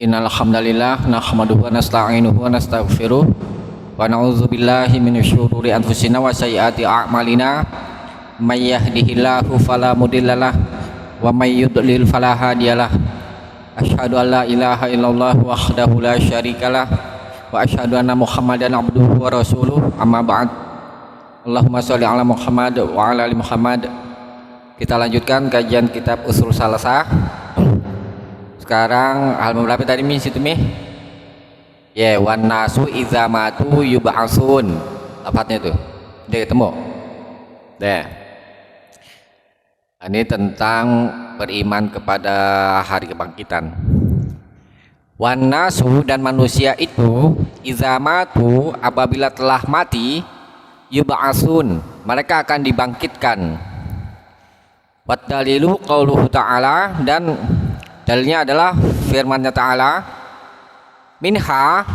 Innal hamdalillah nahmaduhu wa nasta'inuhu wa nastaghfiruh wa na'udzu billahi minasyururi anfusina wa sayyiati a'malina may yahdihillahu fala mudhillalah wa may yudlil fala hadiyalah. Asyhadu an la ilaha illallah wahdahu la syarikalah wa asyhadu anna Muhammadan abduhu wa rasuluh. Amma ba'd. Allahumma sholli ala Muhammad wa ala ali Muhammad. Kita lanjutkan kajian kitab Ushul Salasah. Sekarang halaman berapa tadi Mi? Situ Mi? Ya, wan nasu idza matu yub'atsun. Lafadznya tuh. Dia ketemu. Deh. Ini tentang beriman kepada hari kebangkitan. Wan nasu, dan manusia itu idza matu, apabila telah mati, yub'atsun, mereka akan dibangkitkan. Wat dalilu qauluhu ta'ala, dan dalilnya adalah firman-Nya Ta'ala, minha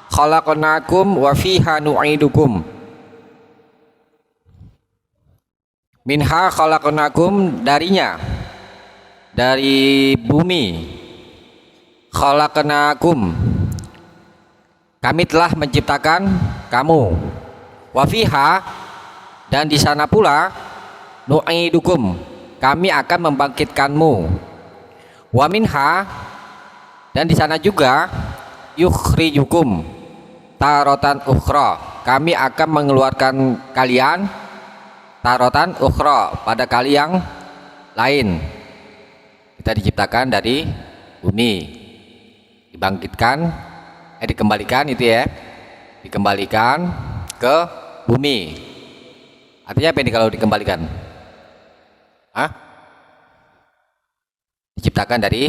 khalaqnakum wa fiha nu'idukum. Minha khalaqnakum, darinya, dari bumi, khalaqnakum, kami telah menciptakan kamu, wa fiha, dan di sana pula, nu'idukum, kami akan membangkitkanmu, wa minha, dan di sana juga, yukhrijukum tarotan ukhra, kami akan mengeluarkan kalian tarotan ukhra, pada kali yang lain. Kita diciptakan dari bumi, dibangkitkan, dikembalikan itu ya, dikembalikan ke bumi. Artinya apa ini kalau dikembalikan? Hah? Diciptakan dari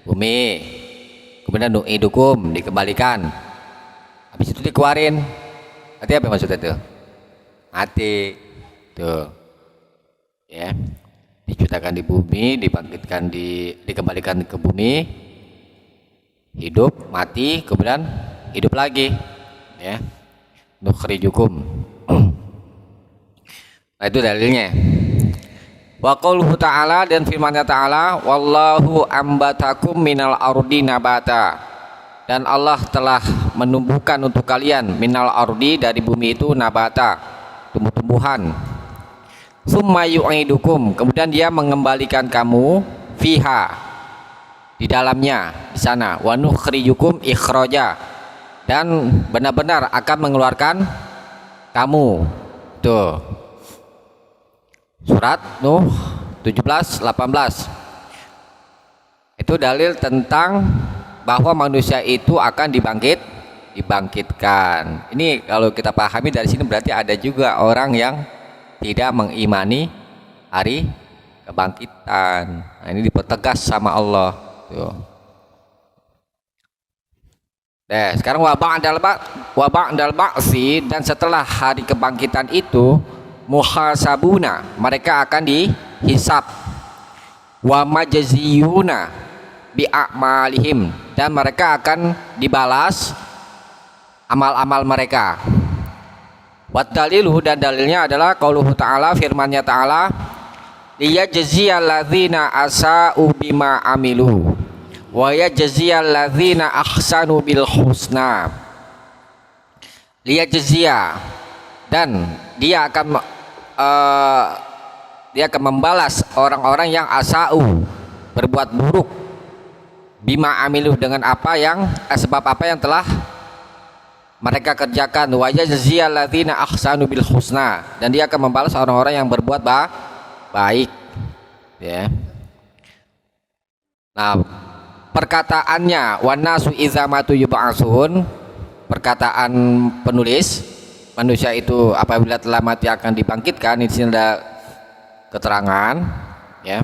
bumi, kemudian nu'idukum, dikembalikan, habis itu dikeluarin. Artinya apa maksudnya itu? Mati tuh ya, diciptakan di bumi, dibangkitkan, dikembalikan ke bumi, hidup, mati, kemudian hidup lagi ya, nukhrijukum. Nah itu dalilnya. Wa qauluhu ta'ala, dan firman-Nya Ta'ala, wallahu ambatakum minal ardi nabata, dan Allah telah menumbuhkan untuk kalian minal ardi, dari bumi itu, nabata, tumbuh-tumbuhan. Summa yu'idukum, kemudian dia mengembalikan kamu, fiha, di dalamnya, di sana, wa nukhrijukum ikhraja, dan benar-benar akan mengeluarkan kamu. Tuh, surat Nuh 17-18. Itu dalil tentang bahwa manusia itu akan dibangkitkan. Ini kalau kita pahami dari sini, berarti ada juga orang yang tidak mengimani hari kebangkitan. Nah, ini dipertegas sama Allah. Tuh. Sekarang waba'dal ba'si, dan setelah hari kebangkitan itu, muhasabuna, mereka akan dihisab, wa majziyuna bi'a'malihim, dan mereka akan dibalas amal-amal mereka. Wat dalilu, dan dalilnya adalah qauluhu ta'ala, firman-Nya Ta'ala, liyajziyal ladzina asa'u bima amilu wa yajziyal ladzina ahsanu bil husna. Liyajziya, dan dia akan membalas orang-orang yang asa'u, berbuat buruk, bima amilu, dengan apa yang sebab apa yang telah mereka kerjakan, wa yajziyal ladzina ahsanu bil husna, dan dia akan membalas orang-orang yang berbuat baik ya. Nah, perkataannya wan nasu idza matu yub'atsun, perkataan penulis, manusia itu apabila telah mati akan dibangkitkan. Di sini ada keterangan ya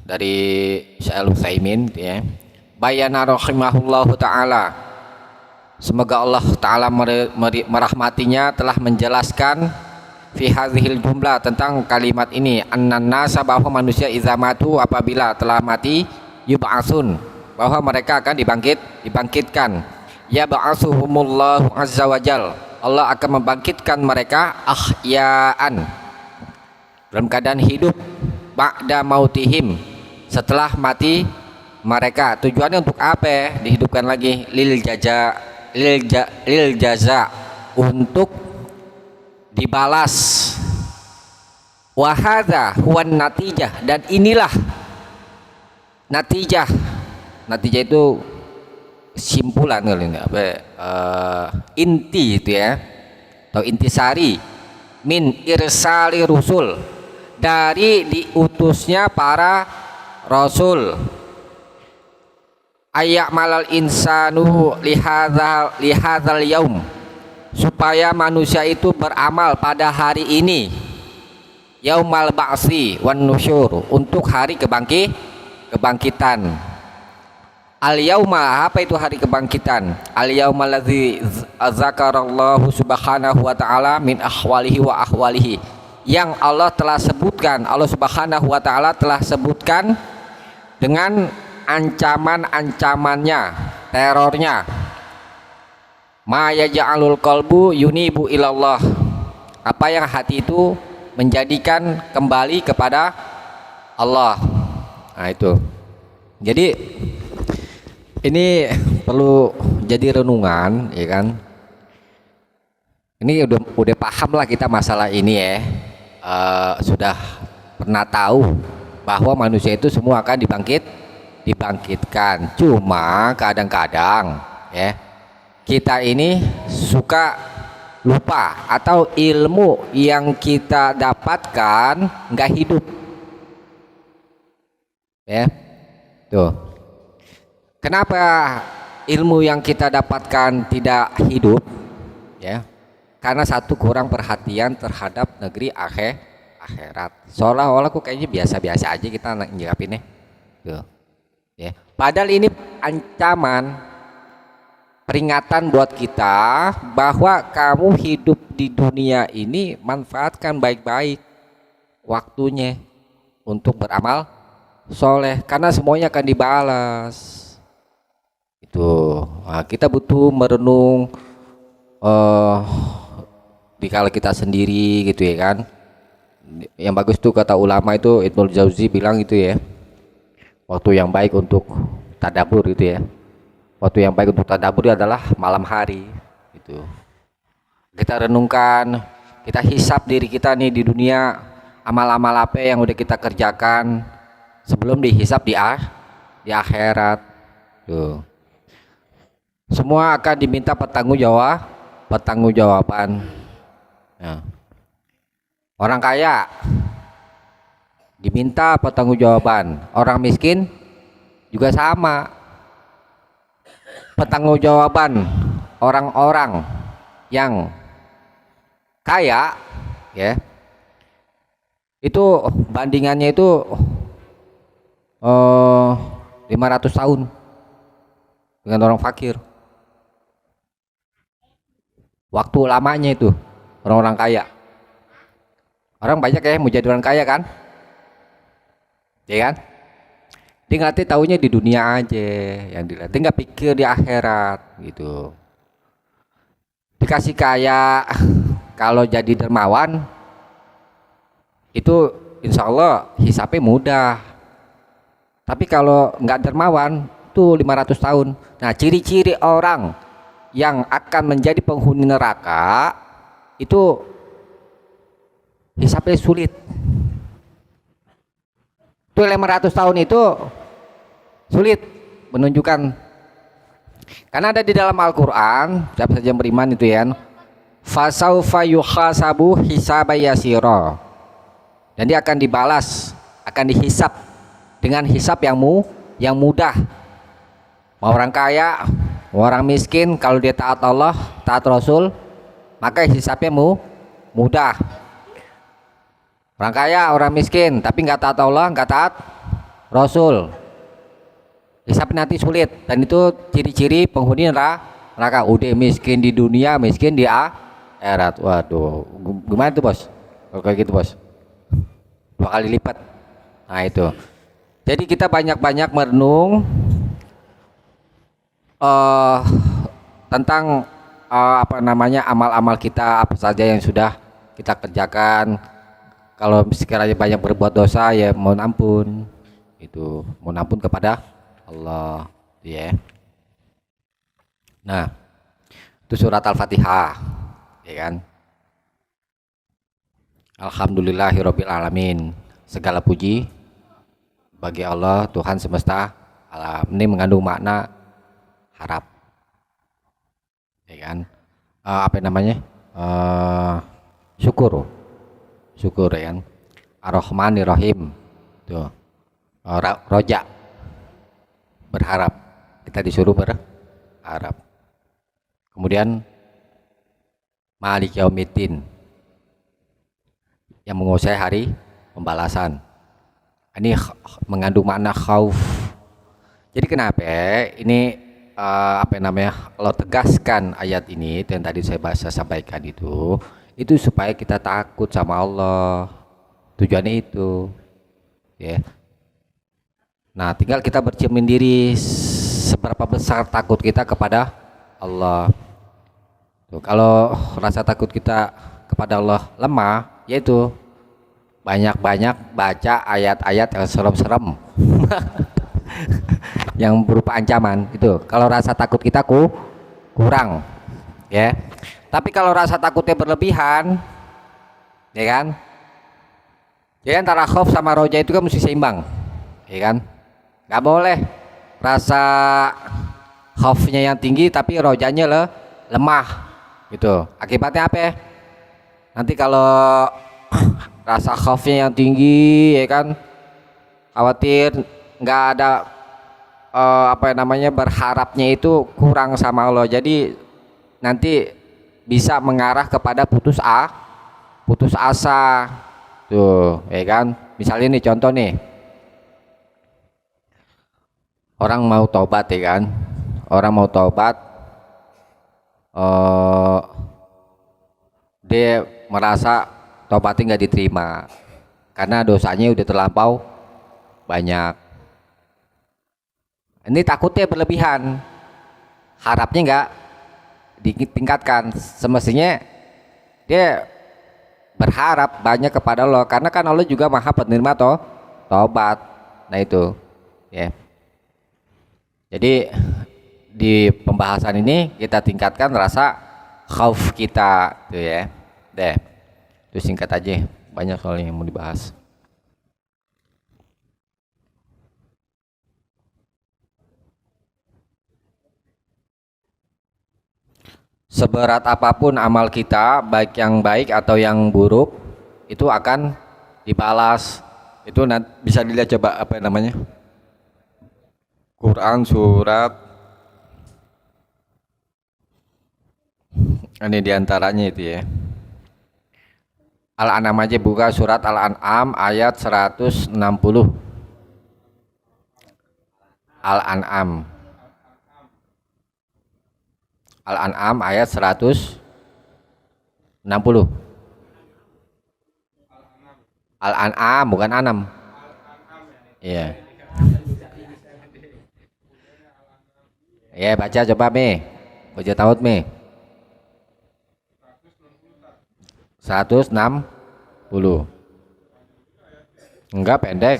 dari Syekh Al-Utsaimin ya. Bayana rahimahullahu ta'ala, semoga Allah Ta'ala merahmatinya, telah menjelaskan fi hadhil jumlah, tentang kalimat ini, annan nasa, bahwa manusia idza matu, apabila telah mati, yub'atsun, bahwa mereka akan dibangkitkan. Ya ba'atsuhumullahu azza wajal, Allah akan membangkitkan mereka ahya'an, dalam keadaan hidup, ba'da mautihim, setelah mati mereka. Tujuannya untuk apa? Dihidupkan lagi lil jaza, untuk dibalas. Wahada huwan natijah, dan inilah natijah. Natijah itu simpulan inti itu ya, atau intisari min irsali rusul, dari diutusnya para rasul. Ayak malal insanu lihadzal yaum, supaya manusia itu beramal pada hari ini, yaumal ba'si wan nusyur, untuk hari kebangkitan. Al yauma, apa itu hari kebangkitan? Al yauma allazi zakarallahu subhanahu wa ta'ala min ahwalihi wa ahwalihi, yang Allah telah sebutkan, Allah subhanahu wa ta'ala telah sebutkan dengan ancaman-ancamannya, terornya. Ma yaj'alul qalbu yunibu ilallah, apa yang hati itu menjadikan kembali kepada Allah. Nah itu. Jadi ini perlu jadi renungan, ya kan? Ini udah paham lah kita masalah ini ya. Sudah pernah tahu bahwa manusia itu semua akan dibangkitkan. Cuma kadang-kadang ya kita ini suka lupa, atau ilmu yang kita dapatkan nggak hidup ya. Tuh, kenapa ilmu yang kita dapatkan tidak hidup ya? Karena satu, kurang perhatian terhadap negeri akhirat. Seolah-olah kok kayaknya biasa-biasa aja kita nyikapinnya. Tuh ya, padahal ini ancaman, peringatan buat kita bahwa kamu hidup di dunia ini, manfaatkan baik-baik waktunya untuk beramal soleh, karena semuanya akan dibalas. Itu kita butuh merenung di kala kita sendiri gitu ya kan. Yang bagus tuh kata ulama itu, Ibnul Jauzi bilang itu ya, waktu yang baik untuk tadabbur gitu ya. Waktu yang baik untuk tadabbur adalah malam hari. Gitu. Kita renungkan, kita hisap diri kita nih di dunia, amal-amal apa yang udah kita kerjakan sebelum dihisap di akhirat. Tuh. Semua akan diminta pertanggungjawaban. Nah. Orang kaya diminta pertanggungjawaban, orang miskin juga sama. Pertanggungjawaban orang-orang yang kaya ya, itu bandingannya itu 500 tahun dengan orang fakir. Waktu lamanya itu orang-orang kaya. Orang banyak ya mau jadi orang kaya kan, ya kan? Dia nggak taunya di dunia aja yang dilihat, dia nggak pikir di akhirat gitu. Dikasih kaya, kalau jadi dermawan itu insya Allah hisapnya mudah. Tapi kalau nggak dermawan tuh 500 tahun. Nah, ciri-ciri orang yang akan menjadi penghuni neraka itu hisapnya sulit. Tuh 500 tahun itu sulit menunjukkan, karena ada di dalam Al-Quran, siapa saja yang beriman itu ya, fasaufa yuhasabu hisaba yasira, dan dia akan dibalas, akan dihisap dengan hisap yang mudah. Mau orang kaya, mau orang miskin, kalau dia taat Allah, taat Rasul, maka hisapnya mudah. Orang kaya, orang miskin, tapi nggak taat Allah, nggak taat Rasul, hisap nanti sulit. Dan itu ciri-ciri penghuni neraka. Udah miskin di dunia, miskin di akhirat. Waduh, gimana tuh bos? Kalau kayak gitu bos, 2 kali lipat. Nah itu. Jadi kita banyak-banyak merenung tentang amal-amal kita, apa saja yang sudah kita kerjakan. Kalau sekiranya banyak berbuat dosa ya mohon ampun, itu mohon ampun kepada Allah, ya. Nah, itu surat Al-Fatihah, ya kan? Alhamdulillahirabbil alamin. Segala puji bagi Allah Tuhan semesta alam. Ini mengandung makna harap, ya kan? Apa namanya? Syukur, syukur, ya kan? Ar-Rahmanir-Rahim, tuh. Roja, berharap. Kita disuruh berharap. Kemudian Malik Yaumiddin, yang menguasai hari pembalasan. Ini mengandung makna khauf. Jadi kenapa ini apa namanya, kalau tegaskan ayat ini yang tadi saya sampaikan itu supaya kita takut sama Allah. Tujuannya itu, ya. Nah, tinggal kita bercermin diri seberapa besar takut kita kepada Allah. Tuh, kalau rasa takut kita kepada Allah lemah, yaitu banyak-banyak baca ayat-ayat yang serem-serem yang berupa ancaman itu. Kalau rasa takut kita kurang, ya. Tapi kalau rasa takutnya berlebihan, ya kan? Ya, antara khauf sama roja itu kan mesti seimbang, ya kan? Nggak boleh rasa khaufnya yang tinggi tapi rojanya lemah, gitu. Akibatnya apa? Nanti kalau rasa khaufnya yang tinggi, ya kan, khawatir nggak ada apa namanya, berharapnya itu kurang sama Allah. Jadi nanti bisa mengarah kepada putus asa, tuh, ya kan. Misalnya nih, contoh nih, orang mau taubat, ya kan, orang mau taubat, dia merasa taubatnya nggak diterima karena dosanya udah terlampau banyak. Ini takutnya berlebihan, harapnya nggak ditingkatkan. Semestinya dia berharap banyak kepada Allah, karena kan Allah juga maha penerima taubat. Nah itu, ya. Jadi di pembahasan ini kita tingkatkan rasa khauf kita, tuh, ya. Deh, itu singkat aja, banyak soalnya yang mau dibahas. Seberat apapun amal kita, baik yang baik atau yang buruk, itu akan dibalas. Itu bisa dilihat, coba apa namanya, Quran surat, ini diantaranya itu, ya. Al-An'am aja, buka surat Al-An'am ayat 160. Al-An'am Al-An'am ayat 160. Al-An'am bukan Anam. Iya. Ya, baca coba Mi. Baca taut Mi. 160. Enggak, pendek.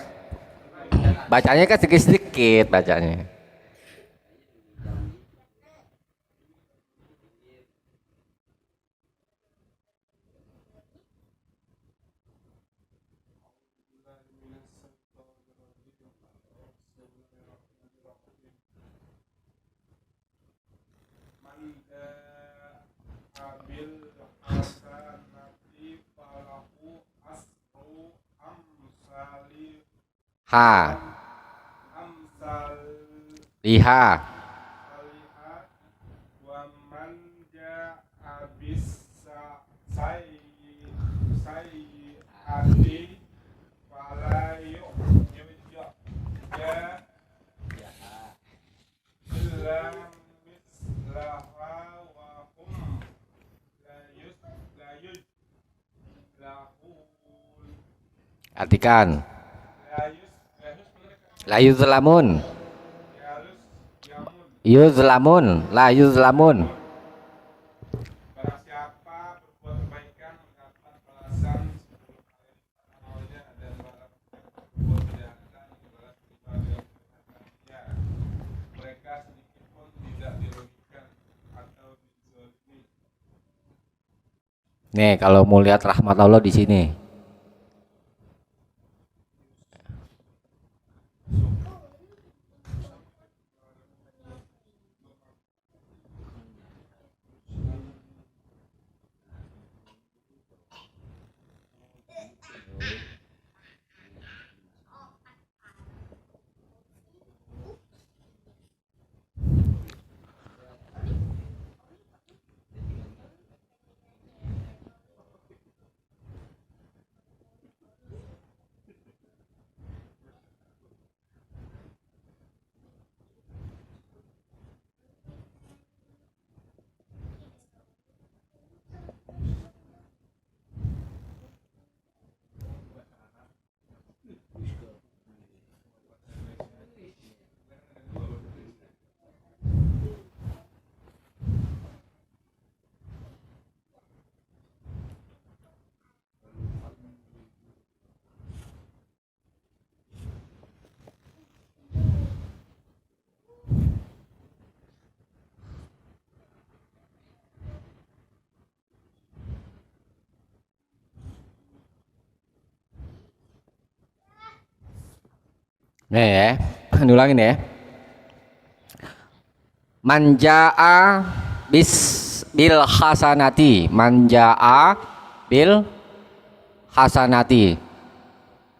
Bacanya kan sedikit-sedikit bacanya. Ha. Liha. Artikan. La yuzlamun. Yuzlamun, la yuzlamun. Barang siapa berbuat kebaikan mendapat balasan 10 kali awalnya, dan barang berbuat kejahatan dibalas 5 kali kejahatan. Nih kalau mau lihat rahmat Allah di sini. Nih ya, diulangin ya. Manjaa bil hasanati, manjaa bil hasanati.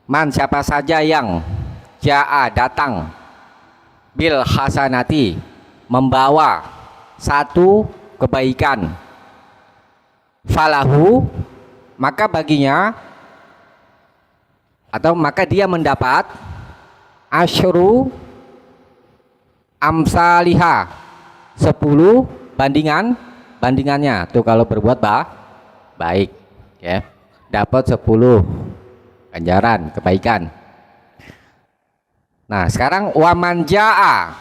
Man siapa saja yang jaa datang bil hasanati membawa satu kebaikan, falahu maka baginya atau maka dia mendapat asyru amsaliha 10 bandingannya tuh kalau berbuat baik ya, dapat 10 ganjaran kebaikan. Nah sekarang waman jaa,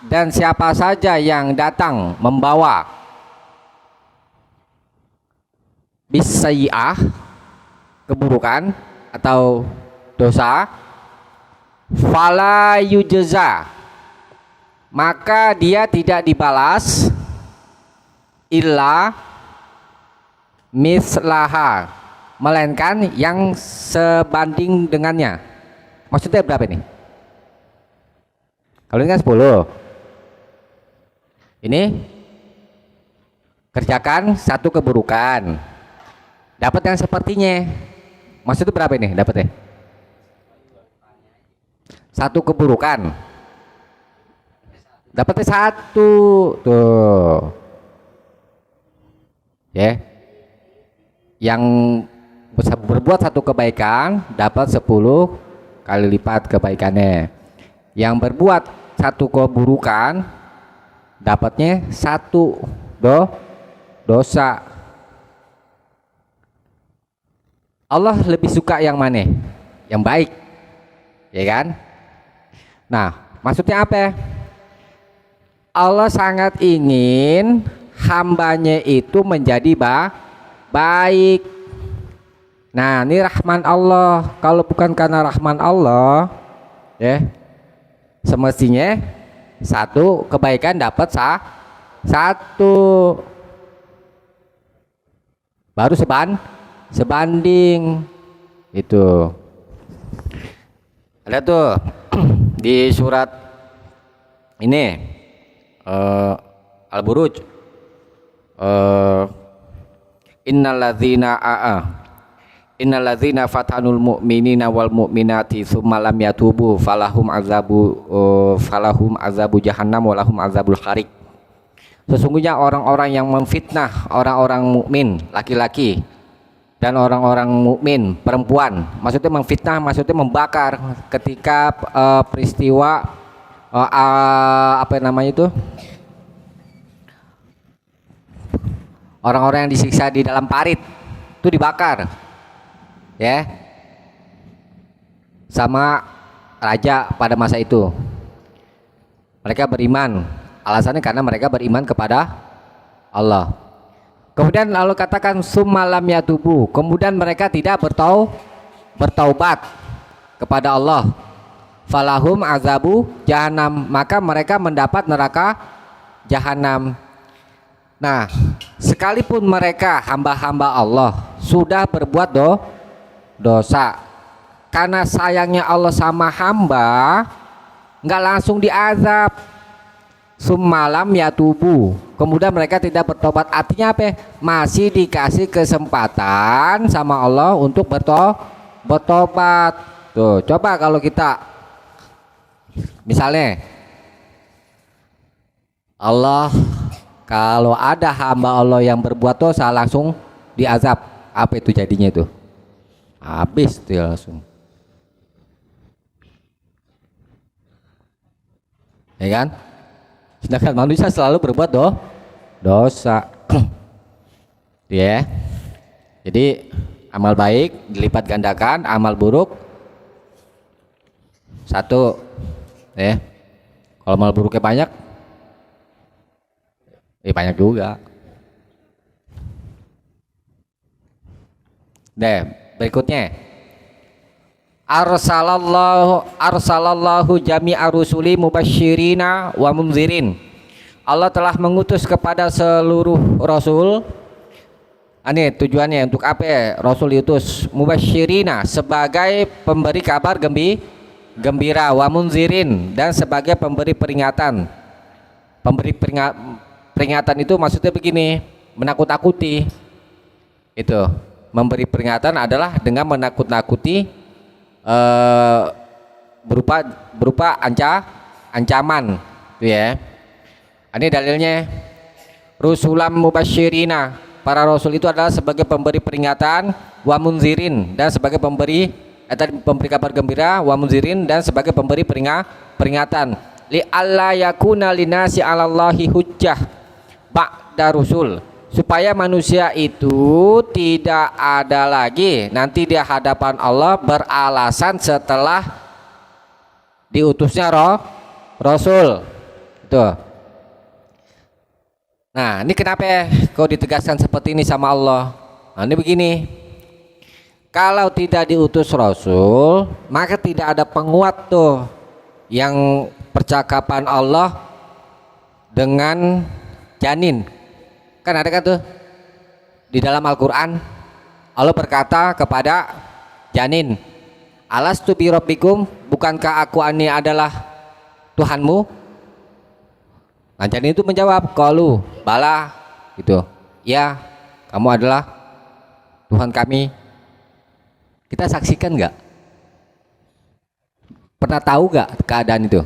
dan siapa saja yang datang membawa bisayi'ah keburukan atau dosa, fala yujza maka dia tidak dibalas illa mislaha melainkan yang sebanding dengannya. Maksudnya berapa ini? Kalau ini kan 10, ini kerjakan satu keburukan dapat yang sepertinya. Maksudnya berapa ini dapatnya? Satu keburukan dapatnya satu tuh ya, yang berbuat satu kebaikan dapat 10 kali lipat kebaikannya, yang berbuat satu keburukan dapatnya satu dosa. Allah lebih suka yang mana? Yang baik ya kan. Nah maksudnya apa? Allah sangat ingin hambanya itu menjadi baik. Nah ini rahman Allah. Kalau bukan karena rahman Allah ya, semestinya satu kebaikan dapat satu baru sebanding itu. Ada tuh di surat ini Al-Buruj, innalladzina fatanul mu'minina wal mu'minati tsumma lam yatubu falahum azabu jahannam walahum azabul harik. Sesungguhnya orang-orang yang memfitnah orang-orang mukmin laki-laki dan orang-orang mukmin perempuan, maksudnya memfitnah maksudnya membakar ketika peristiwa apa namanya itu, orang-orang yang disiksa di dalam parit itu dibakar ya sama raja pada masa itu. Mereka beriman, alasannya karena mereka beriman kepada Allah. Kemudian lalu katakan summalam yatubu, kemudian mereka tidak bertaubat kepada Allah, falahum azabu jahanam, maka mereka mendapat neraka jahanam. Nah, sekalipun mereka hamba-hamba Allah sudah berbuat dosa, karena sayangnya Allah sama hamba, nggak langsung diazab. Summalam ya tubuh, kemudian mereka tidak bertobat. Artinya apa? Masih dikasih kesempatan sama Allah untuk bertobat. Tuh, coba kalau kita misalnya Allah, kalau ada hamba Allah yang berbuat dosa langsung diazab, apa itu jadinya itu? Habis tuh ya langsung. Ya kan? Sedangkan manusia selalu berbuat dosa. Ya. Jadi amal baik dilipat gandakan, amal buruk satu. Ya. Kalau amal buruknya banyak, banyak juga. Deh, berikutnya. Arsalallahu jami'a rusuli mubasyirina wa munzirin. Allah telah mengutus kepada seluruh rasul. Ini tujuannya untuk apa ya? Rasul diutus mubasyirina sebagai pemberi kabar gembira, wa munzirin dan sebagai pemberi peringatan. Pemberi peringatan itu maksudnya begini, menakut-nakuti. Itu, memberi peringatan adalah dengan menakut-nakuti berupa ancaman, gitu ya. Ini dalilnya, rusulam mubasyirina, para rasul itu adalah sebagai pemberi peringatan, wa munzirin dan sebagai pemberi kabar gembira, wa munzirin dan sebagai pemberi peringatan. Li alla yakuna linasi 'alallahi hujjah ba'da rusul, supaya manusia itu tidak ada lagi nanti di hadapan Allah beralasan setelah diutusnya Rasul. Tuh. Nah, ini kenapa kau ditegaskan seperti ini sama Allah? Nah, ini begini. Kalau tidak diutus Rasul, maka tidak ada penguat tuh yang percakapan Allah dengan janin. Kan ada kan tuh di dalam Al-Quran Allah berkata kepada janin, alastu bi rabbikum, bukankah aku ini adalah Tuhanmu? Nah, janin itu menjawab, qalu bala, gitu, ya kamu adalah Tuhan kami. Kita saksikan nggak? Pernah tahu nggak keadaan itu?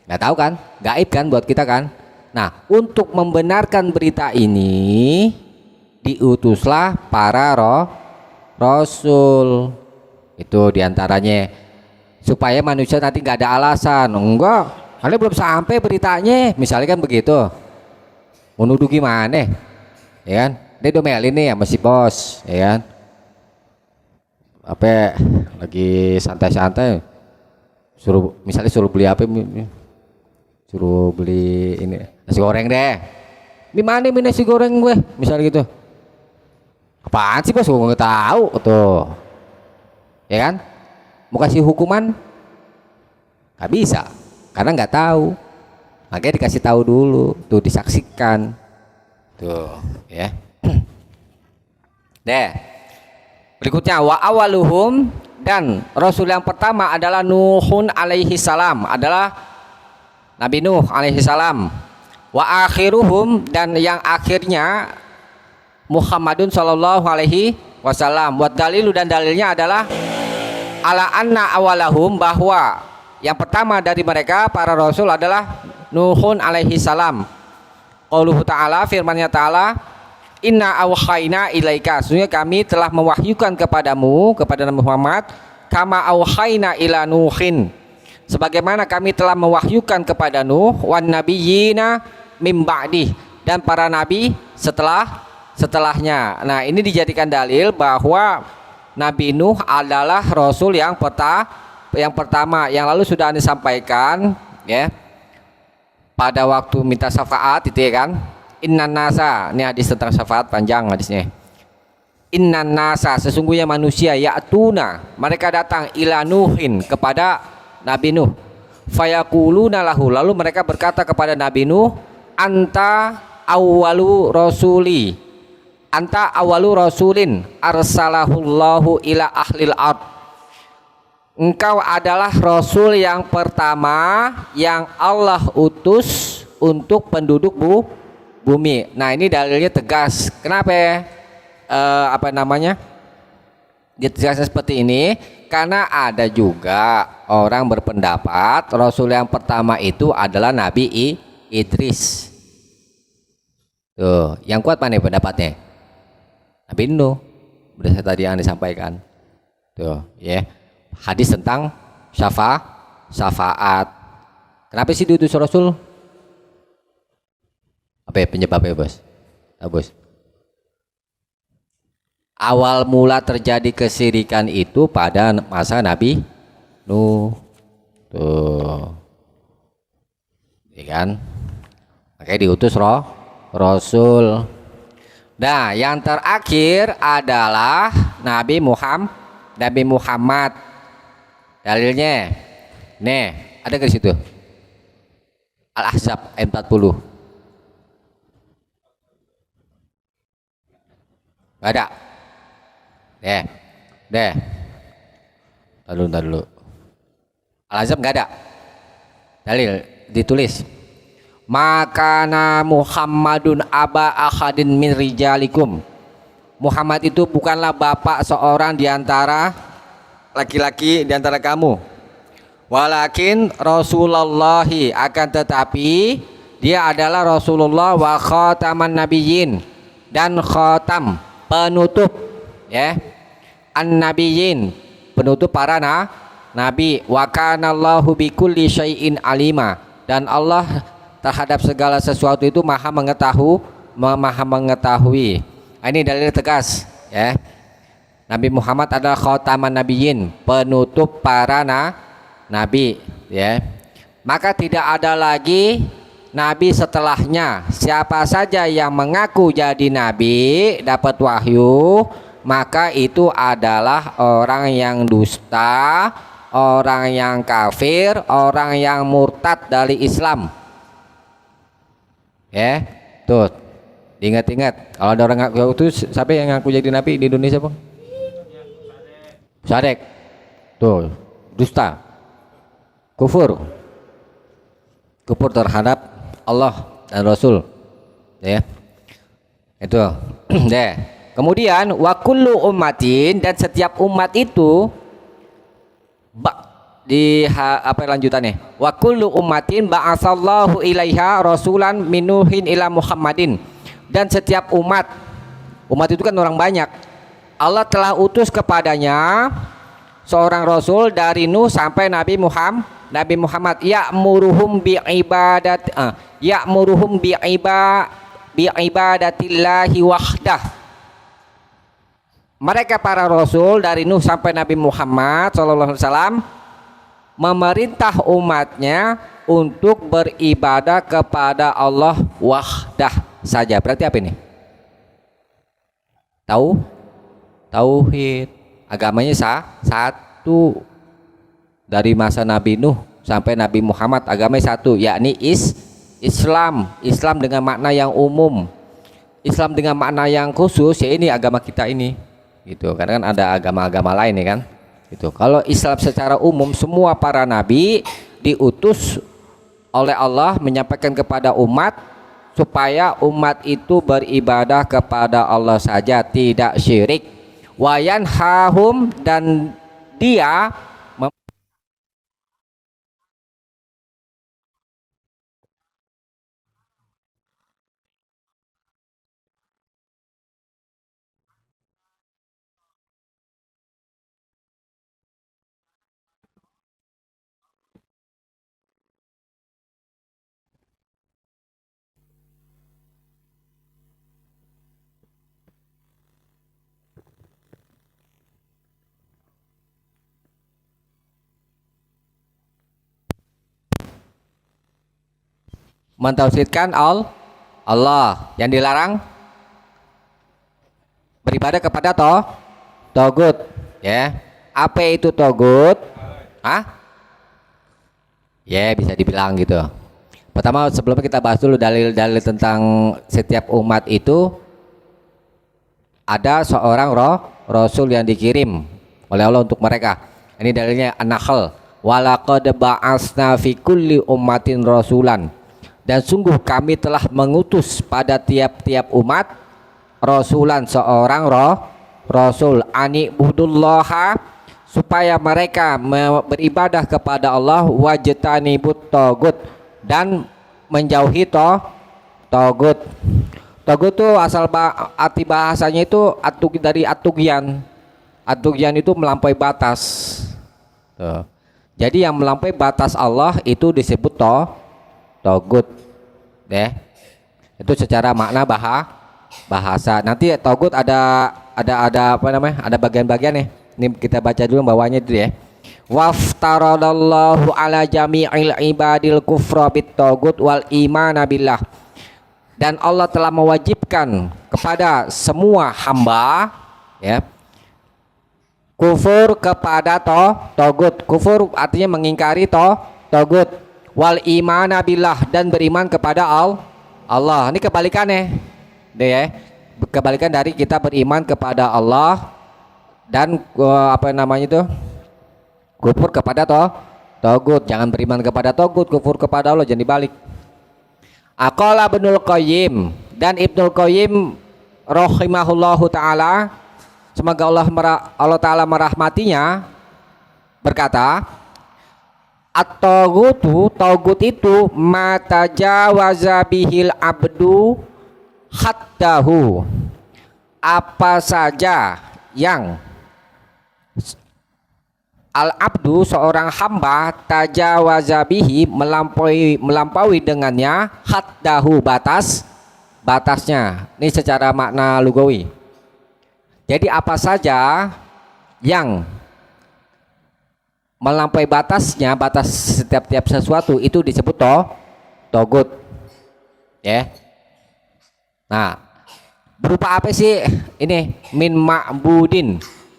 Nggak tahu kan? Gaib kan buat kita kan? Nah, untuk membenarkan berita ini diutuslah para rasul. Itu diantaranya supaya manusia nanti nggak ada alasan, enggak, kalian belum sampai beritanya, misalnya kan begitu. Menuduh gimana? Ya kan? Dia domelin nih sama si bos, ya kan? Apa lagi santai-santai, misalnya suruh beli apa? Suruh beli ini nasi goreng deh. Gimana ini nasi goreng gue? Misalnya gitu. Apaan sih bos? Gue nggak tahu tuh. Ya kan? Mau kasih hukuman? Gak bisa, karena nggak tahu. Makanya dikasih tahu dulu, tuh disaksikan. Tuh, ya. Deh. Berikutnya wa awaluhum, dan rasul yang pertama adalah Nuhun alaihi salam, adalah Nabi Nuh alaihi salam. Wa akhiruhum, dan yang akhirnya Muhammadun sallallahu alaihi wasallam. Wa dalilu, dan dalilnya adalah ala anna awalahum, bahwa yang pertama dari mereka para rasul adalah Nuhun alaihi salam. Qauluhu ta'ala, firman-Nya ta'ala, inna awhayna ilaika, sesungguhnya kami telah mewahyukan kepadamu, kepada Nabi Muhammad, kama awhayna ila Nuhin, sebagaimana kami telah mewahyukan kepada Nuh, wan nabiyina mim ba'dih, dan para nabi setelahnya. Nah, ini dijadikan dalil bahwa Nabi Nuh adalah rasul yang pertama, yang lalu sudah disampaikan ya pada waktu minta syafaat itu ya kan. Innan nasa, ini hadis tentang syafaat panjang hadisnya. Innan nasa, sesungguhnya manusia, ya'tuna, mereka datang ila Nuhin, kepada Nabi Nuh. Fayaquluna lahu, lalu mereka berkata kepada Nabi Nuh, anta awwalu rasuli anta awwalu rasulin arsalahullahu ila ahlil ard. Engkau adalah rasul yang pertama yang Allah utus untuk penduduk bumi. Nah, ini dalilnya tegas. Kenapa? Apa namanya? Ditegaskan seperti ini karena ada juga orang berpendapat rasul yang pertama itu adalah Nabi Idris. Tuh, yang kuat mana pendapatnya? Nabi Nuh. Udah saya tadi yang disampaikan. Tuh, ya. Hadis tentang syafaat. Kenapa sih diutus Rasul? Apa ya penyebabnya, Bos? Bos. Awal mula terjadi kesyirikan itu pada masa Nabi Nuh. Tuh. Ya kan? Makanya diutus Rasul. Nah, yang terakhir adalah Nabi Muhammad. Dalilnya, nih, ada ke situ. Al-Ahzab ayat 40. Gak ada. Deh. Tar dulu. Al-Ahzab gak ada. Dalil ditulis. Makana Muhammadun aba ahadin min rijalikum. Muhammad itu bukanlah bapak seorang di antara laki-laki di antara kamu. Walakin Rasulullahi, akan tetapi dia adalah Rasulullah wa khataman nabiyyin, dan khatam, penutup, ya, an-nabiyyin, penutup para nabi. Wa kanallahu bikulli syai'in alima, dan Allah terhadap segala sesuatu itu maha mengetahui. Ini dalil tegas, ya. Nabi Muhammad adalah khataman nabiyyin, penutup para nabi, ya. Maka tidak ada lagi nabi setelahnya. Siapa saja yang mengaku jadi nabi, dapat wahyu, maka itu adalah orang yang dusta, orang yang kafir, orang yang murtad dari Islam. Ya, tuh, ingat-ingat. Kalau ada orang ngaku itu, siapa yang ngaku jadi nabi di Indonesia, Bang? Sadek. Tuh, dusta. Kufur terhadap Allah dan Rasul, ya. Itu. Deh. Kemudian wa kullu ummatin, dan setiap umat itu apa lanjutannya? Wa kullu ummatin ba'atsallahu ilaiha rasulan minuhin ila Muhammadin, dan setiap umat itu kan orang banyak, Allah telah utus kepadanya seorang rasul dari Nuh sampai Nabi Muhammad ya'muruhum bi ibadatillahi wahdah. Mereka para rasul dari Nuh sampai Nabi Muhammad sallallahu alaihi wasallam memerintah umatnya untuk beribadah kepada Allah wahdah saja. Berarti apa ini? Tauhid. Agamanya satu. Dari masa Nabi Nuh sampai Nabi Muhammad agamanya satu, yakni Islam dengan makna yang umum. Islam dengan makna yang khusus, ya ini agama kita ini, gitu. Karena kan ada agama-agama lain, ya kan, gitu. Kalau Islam secara umum, semua para nabi diutus oleh Allah menyampaikan kepada umat supaya umat itu beribadah kepada Allah saja, tidak syirik. Wayan hahum, dan dia mentauhidkan Allah. Yang dilarang beribadah kepada togut, ya. Apa itu togut? Ya, bisa dibilang gitu. Pertama sebelumnya kita bahas dulu dalil-dalil tentang setiap umat itu ada seorang rasul yang dikirim oleh Allah untuk mereka. Ini dalilnya An-Nahl. Walaqad ba'asna fi kulli ummatin rasulan. Dan sungguh kami telah mengutus pada tiap-tiap umat rasulan, seorang rasul, ani budullaha, supaya mereka beribadah kepada Allah, wajtanibut tagut, dan menjauhi tagut. Tagut itu arti bahasanya itu dari atugyan. Atugyan itu melampaui batas. Tuh. Jadi yang melampaui batas Allah itu disebut tagut. Itu secara makna bahasa. Nanti tagut ada apa namanya? Ada bagian-bagian nih. Ini kita baca dulu bawahnya itu ya. Waftaradallahu ala jami'il ibadil kufra bit tagut wal imana billah. Dan Allah telah mewajibkan kepada semua hamba ya kufur kepada tagut. Kufur artinya mengingkari tagut, wal imana billah, dan beriman kepada Allah. Ini kebalikannya deh ya. Kebalikan dari kita beriman kepada Allah dan apa namanya itu kufur kepada tagut. Jangan beriman kepada tagut, kufur kepada Allah, jangan dibalik. Aqala Ibnul Qayyim, dan Ibnul Qayyim rahimahullahu taala, semoga Allah taala merahmatinya, berkata, tagut itu mata jawaza bihil abdu haddahu, apa saja yang al-abdu seorang hamba tajawaza bihi melampaui dengannya haddahu batasnya. Ini secara makna lugawi. Jadi apa saja yang melampaui batasnya, batas setiap sesuatu itu disebut tagut. Ya. Nah, berupa apa sih ini? Min ma'budin,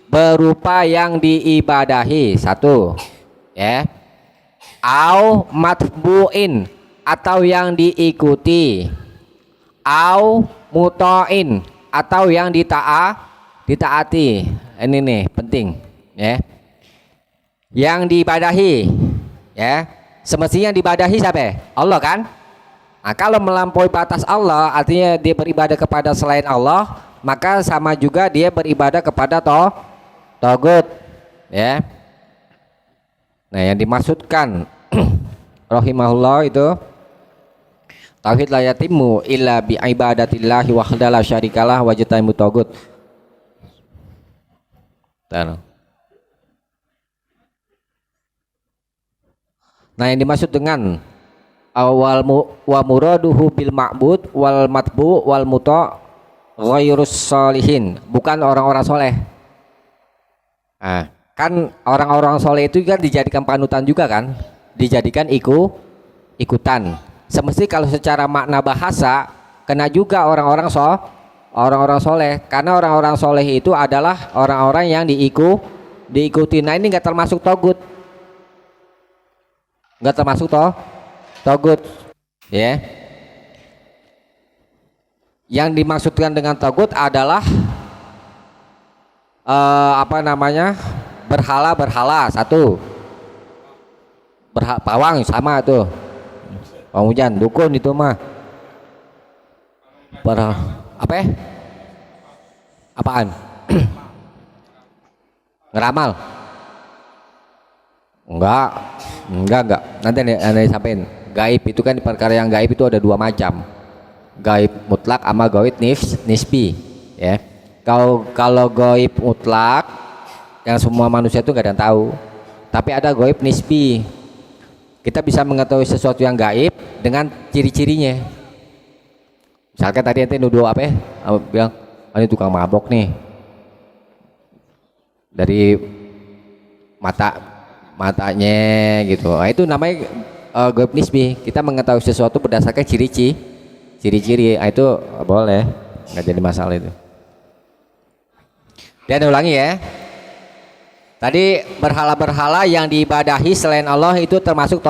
berupa yang diibadahi, satu ya, au matbu'in, atau yang diikuti, au muto'in, atau yang ditaati. Ini nih penting ya, yang diibadahi ya, semestinya dibadahi siapa? Allah kan. Nah, kalau melampaui batas Allah artinya dia beribadah kepada selain Allah, maka sama juga dia beribadah kepada tagut ya. Nah, yang dimaksudkan rahimahullah itu tauhid la yatimmu illa bi ibadatillahi wahdahu la syarikalah wa jataimu tagut. Nah, yang dimaksud dengan awal wa muraduhu bil ma'bud wal matbu wal muta ghairus solihin, bukan orang-orang soleh. Nah, kan orang-orang soleh itu kan dijadikan panutan juga kan, dijadikan ikutan. Semesti kalau secara makna bahasa kena juga orang-orang soleh, karena orang-orang soleh itu adalah orang-orang yang diikuti. Nah, ini nggak termasuk tagut, nggak termasuk tagut ya. Yang dimaksudkan dengan tagut adalah apa namanya, berhala, satu pawang sama tuh, pawang hujan, dukun itu mah apa ya? Apaan? Ngeramal? Enggak, nanti anda sampaikan. Gaib itu kan, perkara yang gaib itu ada dua macam, gaib mutlak sama gaib nisbi ya. Kalau gaib mutlak yang semua manusia itu nggak ada yang tahu, tapi ada gaib nisbi. Kita bisa mengetahui sesuatu yang gaib dengan ciri-cirinya. Misalkan tadi ente nuduh apa ya? Bilang, ini tukang mabok nih, dari matanya gitu. Nah, itu namanya gaib nisbi. Kita mengetahui sesuatu berdasarkan ciri-ciri. Nah, itu boleh, nggak jadi masalah itu. Dan ulangi ya, tadi berhala-berhala yang diibadahi selain Allah itu termasuk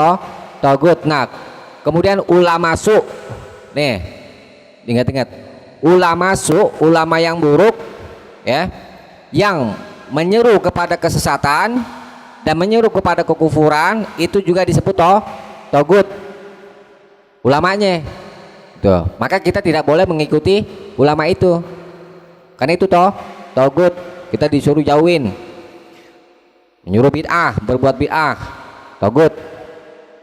tagut. Nah, Kemudian ulama su. Nih, ingat-ingat. Ulama su, ulama yang buruk ya, yang menyeru kepada kesesatan dan menyeru kepada kekufuran, itu juga disebut togut ulamanya. Tuh, maka kita tidak boleh mengikuti ulama itu. Karena itu togut, kita disuruh jauhin. Menyuruh bid'ah, berbuat bid'ah, togut.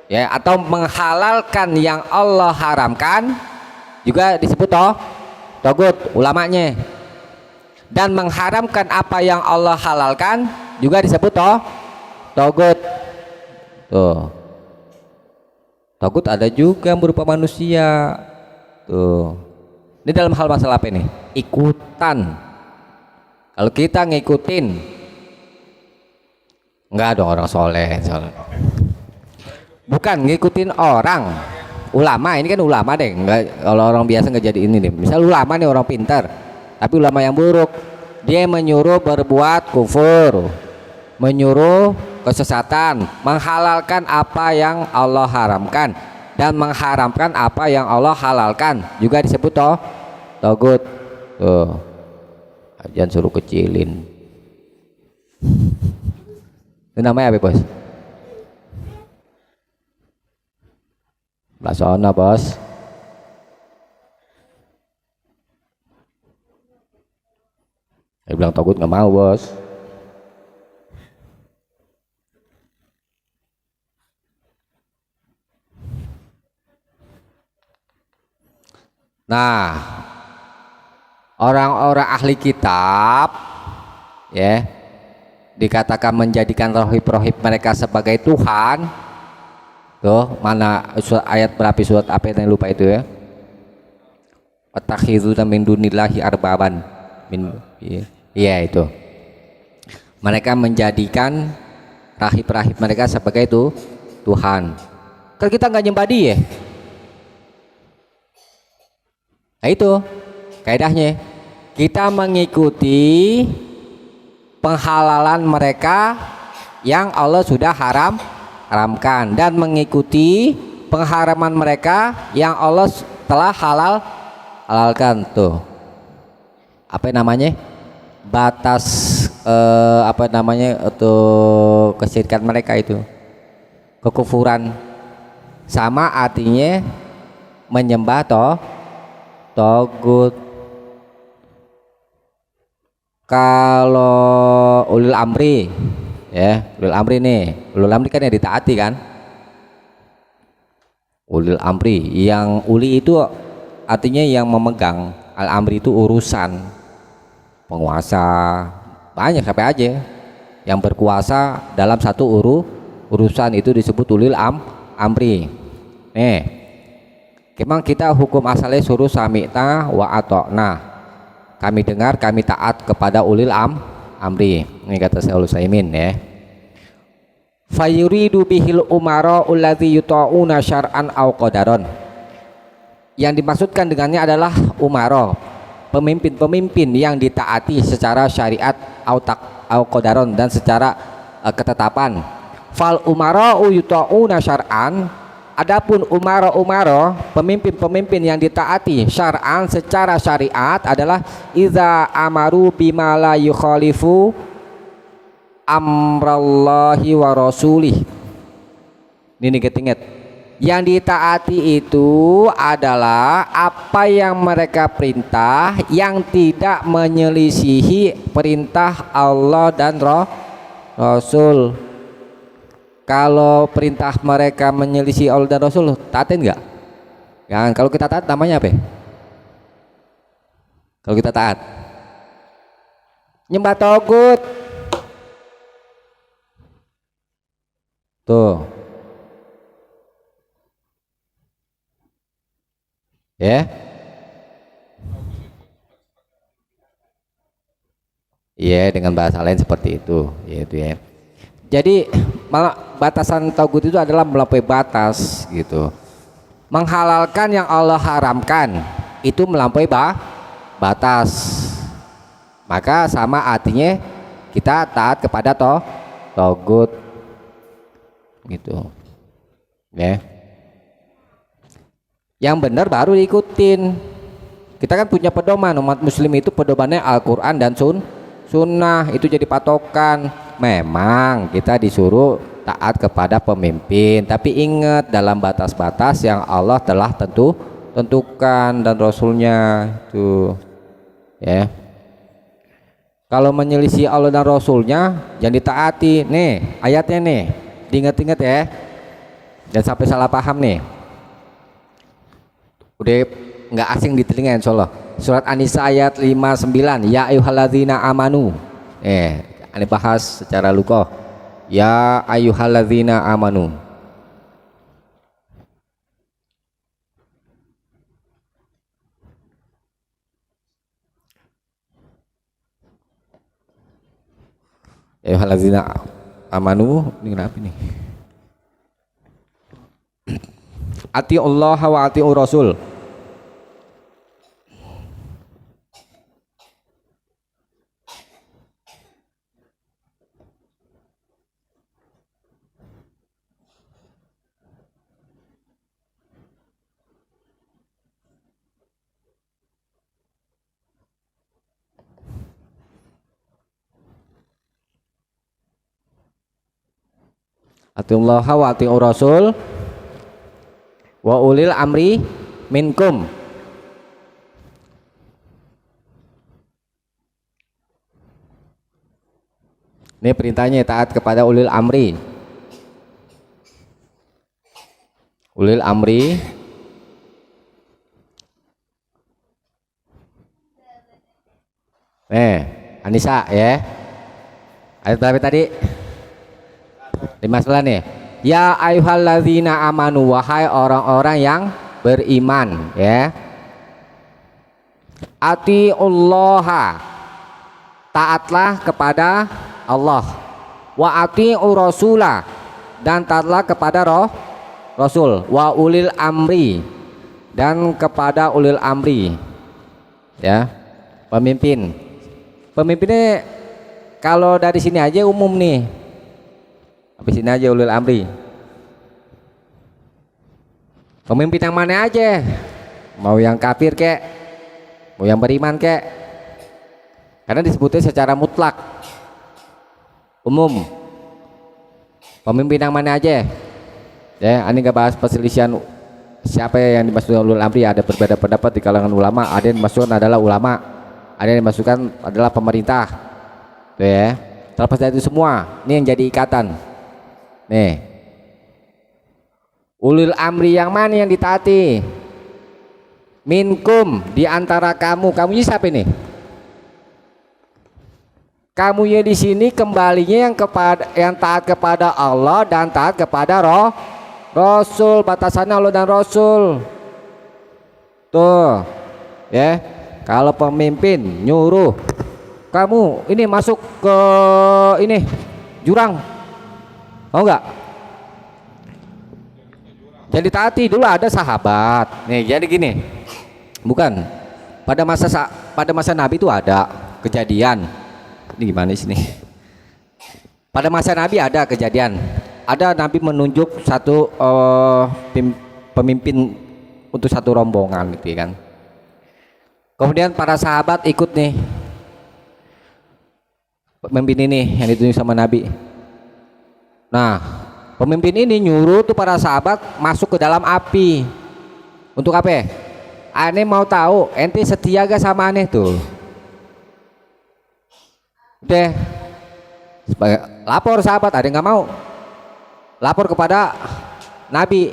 Ya, atau menghalalkan yang Allah haramkan juga disebut togut ulamanya. Dan mengharamkan apa yang Allah halalkan juga disebut togut. Tuh. Togut ada juga yang berupa manusia. Tuh. Ini dalam hal masalah apa ini? Ikutan. Kalau kita ngikutin, enggak dong orang soleh. Bukan ngikutin orang. Ulama, ini kan ulama deh. Enggak, kalau orang biasa nggak jadi ini deh. Misal ulama nih orang pintar, tapi ulama yang buruk, dia menyuruh berbuat kufur, menyuruh kesesatan, menghalalkan apa yang Allah haramkan dan mengharamkan apa yang Allah halalkan, juga disebut togut. Tuh, jangan suruh kecilin. Itu namanya apa, Bos? Lasona, Bos. Saya bilang togut nggak mau, Bos. Nah, orang-orang ahli kitab ya, dikatakan menjadikan rohib-rohib mereka sebagai Tuhan. Tuh, mana ayat berapa, surat apa yang lupa itu ya? Watakhiduna min dunillahi arbaban. Iya itu. Mereka menjadikan rahib-rahib mereka sebagai itu Tuhan. Kalau kita nggak nyembah dia, nah itu kaidahnya. Kita mengikuti penghalalan mereka yang Allah sudah haramkan dan mengikuti pengharaman mereka yang Allah telah halalkan. Tuh, apa namanya, batas apa namanya, untuk kesyirikan mereka itu kekufuran, sama artinya menyembah togut. Kalau ulil amri ya, ulil amri nih, ulil amri kan yang ditaati kan, ulil amri, yang uli itu artinya yang memegang, al amri itu urusan, penguasa, banyak sampai aja yang berkuasa dalam satu urusan itu disebut ulil amri. Nih, memang kita hukum asalnya suruh sami'na wa ata'na, kami dengar, kami taat kepada ulil amri. Ini kata Syekh Utsaimin ya. Fayuridu bihil umara alladzi yuta'una syar'an aw qadaron. Yang dimaksudkan dengannya adalah umara, pemimpin-pemimpin yang ditaati secara syariat au qadaron, dan secara ketetapan. Fal umara yuta'una syar'an. Adapun umara, pemimpin-pemimpin yang ditaati syar'an secara syariat adalah iza amaru bima la yukhalifu amrallahi wa rasulih. Ini ingat, yang ditaati itu adalah apa yang mereka perintah yang tidak menyelisihi perintah Allah dan Rasul. Kalau perintah mereka menyelisih Allah dan Rasul, taatin nggak? Jangan. Kalau kita taat namanya apa? Kalau kita taat, nyembah togut. Tuh, ya, iya, dengan bahasa lain seperti itu, yaitu ya. Jadi batasan togut itu adalah melampaui batas gitu. Menghalalkan yang Allah haramkan itu melampaui batas. Maka sama artinya kita taat kepada togut gitu. Ya. yang benar baru diikutin. Kita kan punya pedoman, umat muslim itu pedomannya Al-Quran dan sunnah, itu jadi patokan. Memang kita disuruh taat kepada pemimpin, tapi ingat dalam batas-batas yang Allah telah tentukan dan Rasulnya itu ya. Kalau menyelisih Allah dan Rasulnya jangan ditaati. Nih ayatnya nih, diingat-ingat ya, jangan sampai salah paham nih. Udah nggak asing di telinga insyaallah. Surat An-Nisa ayat 59, ya ayyuhalladzina amanu. Ini bahas secara luqah. Ya ayyuhalladzina amanu. Ya ayyuhalladzina amanu, ini kenapa nih? Ati Allah wa ati Rasul. Ati Allah wa ati Rasul wa ulil amri minkum. Ini perintahnya taat kepada ulil amri. Ulil amri Anissa ya. Ayat berapa tadi? 59 nih. Ya ayyuhalladzina amanu, wahai orang-orang yang beriman ya. Atiullaha, taatlah kepada Allah. Wa atiur rasulah, dan taatlah kepada Rasul. Wa ulil amri, dan kepada ulil amri ya, pemimpin. Pemimpinnya kalau dari sini aja umum nih, habis ini aja ulil amri. Pemimpin yang mana aja, mau yang kafir kek, mau yang beriman kek, karena disebutnya secara mutlak umum. Pemimpin yang mana aja ya. Ini nggak bahas perselisihan siapa yang dimaksudkan ulil amri. Ada berbeda pendapat di kalangan ulama. Ada yang dimaksudkan adalah ulama, ada yang dimaksudkan adalah pemerintah tuh ya. Terlepas dari itu semua, ini yang jadi ikatan nih. Ulil amri yang mana yang ditaati? Minkum, di antara kamu. Kamunya siapa nih? Kamunya di sini kembalinya yang taat kepada Allah dan taat kepada Rasul. Batasannya Allah dan Rasul tuh ya. Kalau pemimpin nyuruh kamu ini masuk ke ini jurang, mau nggak? Jadi taati. Dulu ada sahabat nih, jadi gini, bukan pada masa Nabi itu ada kejadian. Ini gimana sih nih? Pada masa Nabi ada kejadian, ada Nabi menunjuk satu pemimpin untuk satu rombongan gitu kan. Kemudian para sahabat ikut nih pemimpin ini yang ditunjuk sama Nabi. Nah, pemimpin ini nyuruh tuh para sahabat masuk ke dalam api. Untuk apa? Aneh mau tahu ente setia gak sama aneh tuh. Udah sebagai lapor sahabat, ada yang nggak mau lapor kepada Nabi.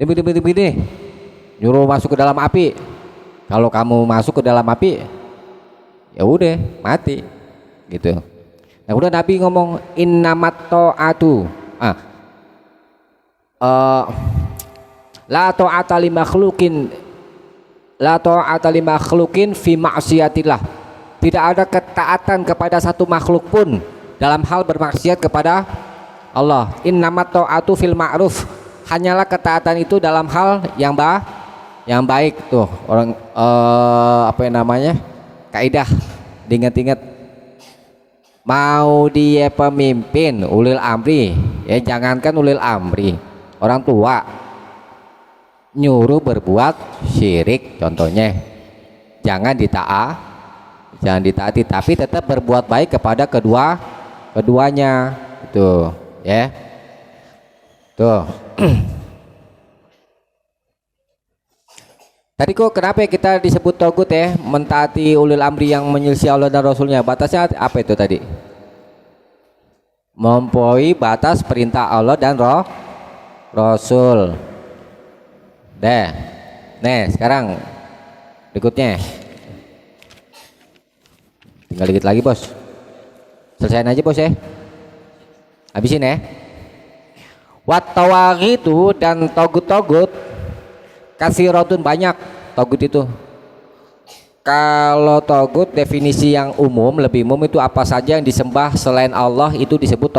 Ini nyuruh masuk ke dalam api. Kalau kamu masuk ke dalam api, ya udah mati gitu. Nah udah Nabi ngomong innamat ta'atu la ta'ata li makhluqin, la ta'ata li makhluqin fi ma'siyatillah. Tidak ada ketaatan kepada satu makhluk pun dalam hal bermaksiat kepada Allah. Innamat ta'atu fil ma'ruf, hanyalah ketaatan itu dalam hal yang baik tuh orang apa yang namanya kaidah, diingat-ingat. Mau dia pemimpin ulil amri ya, jangankan ulil amri, orang tua nyuruh berbuat syirik contohnya, jangan ditaati, tapi tetap berbuat baik kepada keduanya itu ya. Tuh. Tadi kok kenapa kita disebut togut ya, mentaati ulil amri yang menyelisih Allah dan Rasulnya, batasnya apa itu tadi? Melampaui batas perintah Allah dan Rasul. Deh. Nih, sekarang berikutnya. Tinggal dikit lagi, Bos. Selesaiin aja, Bos ya. Habisin ya. Wat tawagitu dan togut-togut kasiratun banyak togut itu. Kalau togut definisi yang umum, lebih umum itu apa saja yang disembah selain Allah itu disebut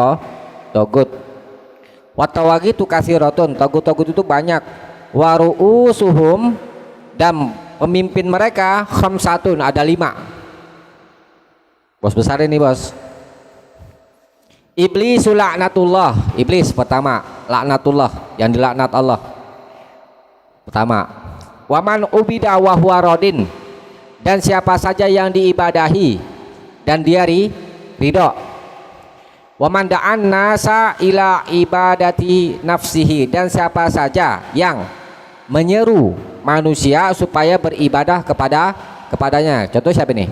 togut. Wat tawagitu kasiratun, togut-togut itu banyak. Waru'usuhum dan pemimpin mereka khamsatun, ada 5. Bos besar ini, Bos. Iblis laknatullah, iblis pertama, laknatullah, yang dilaknat Allah. Pertama. Waman ubida wa huwa radin, dan siapa saja yang diibadahi dan dia ridho. Waman da'an nasa ila ibadati nafsihi, dan siapa saja yang menyeru manusia supaya beribadah kepadanya. Contoh siapa nih?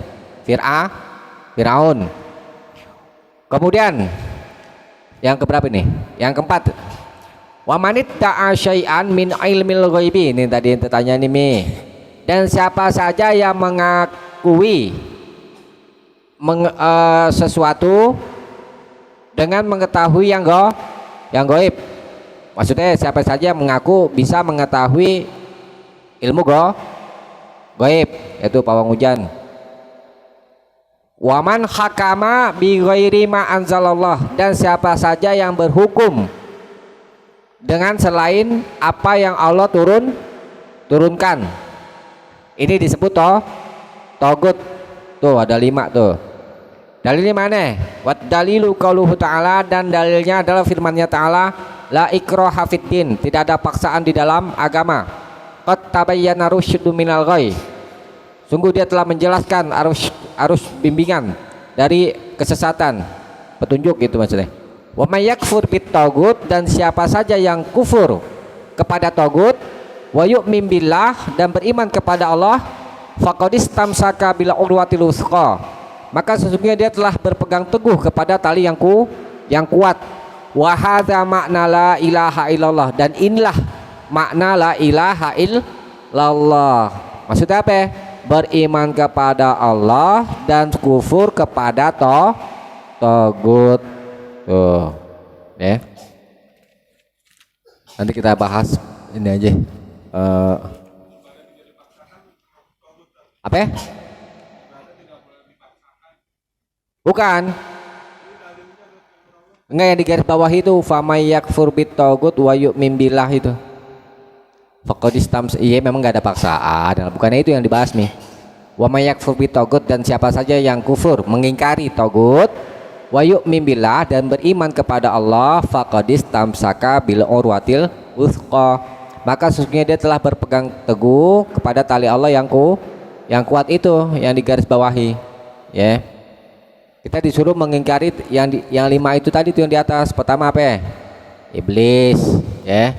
Firaun. Kemudian yang keberapa nih? Yang keempat. Wa manit ta'a syai'an min ilmil ghaibi. Ini tadi yang tertanya nih Mi. Dan siapa saja yang mengakui sesuatu dengan mengetahui yang gaib. Maksudnya siapa saja yang mengaku bisa mengetahui ilmu gaib, yaitu pawang hujan. Waman hakama bi ghairi ma anzalallah, dan siapa saja yang berhukum dengan selain apa yang Allah turunkan. Ini disebut togut. Tuh ada 5 tuh. Dalilnya mana? Wat dalilu qauluhu ta'ala, dan dalilnya adalah firman-Nya ta'ala, la ikraha fiddin, tidak ada paksaan di dalam agama. Qad tabayyana rusydu minal ghayy, sungguh dia telah menjelaskan arus bimbingan dari kesesatan, petunjuk gitu maksudnya. Wa may yakfur bit tagut, dan siapa saja yang kufur kepada tagut, wa yu'min billah, dan beriman kepada Allah, faqad istamsaka bil urwatil wuthqa, maka sesungguhnya dia telah berpegang teguh kepada tali yang kuat. Wa hadza makna la ilaha illallah, dan inilah makna la ilaha illallah. Maksudnya apa? Beriman kepada Allah dan kufur kepada tagut. Tuh. Ya. Nanti kita bahas ini aja. Apa ya? Bukan. Enggak, yang di garis bawah itu famay yakfur bit tagut wa yu'min billah itu. Faqad istams, iya memang enggak ada paksaan. Bukannya itu yang dibahas nih. Wa may yakfur bit tagut, dan siapa saja yang kufur mengingkari tagut, wa yu'min billah, dan beriman kepada Allah, faqad istamsaka bil urwatil wuthqa, maka sesungguhnya dia telah berpegang teguh kepada tali Allah yang kuat itu, yang digaris bawahi. Ya. Kita disuruh mengingkari yang 5 itu tadi, itu yang di atas. Pertama apa ya? Iblis, ya.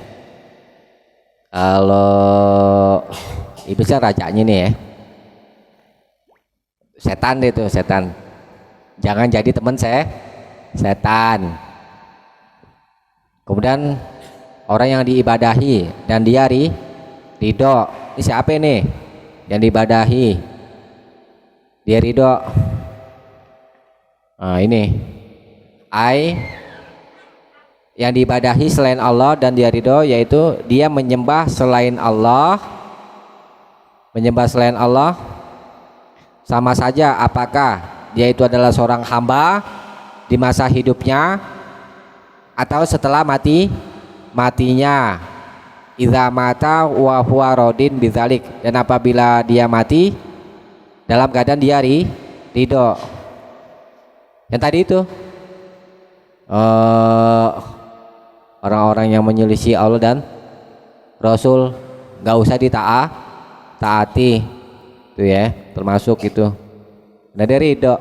Kalau iblis kan rajanya nih ya. Setan itu, setan. Jangan jadi teman setan. Kemudian orang yang diibadahi dan dia ridho. Ini siapa ini? Yang diibadahi, dia ridho. Nah, ini yang diibadahi selain Allah dan dia ridho, yaitu dia menyembah selain Allah. Menyembah selain Allah sama saja apakah dia itu adalah seorang hamba di masa hidupnya atau setelah matinya. Idza mata wa huwa radin bidzalik, dan apabila dia mati dalam keadaan dia ridho. Yang tadi itu orang-orang yang menyelisih Allah dan Rasul nggak usah taati itu ya, termasuk itu dari ridho.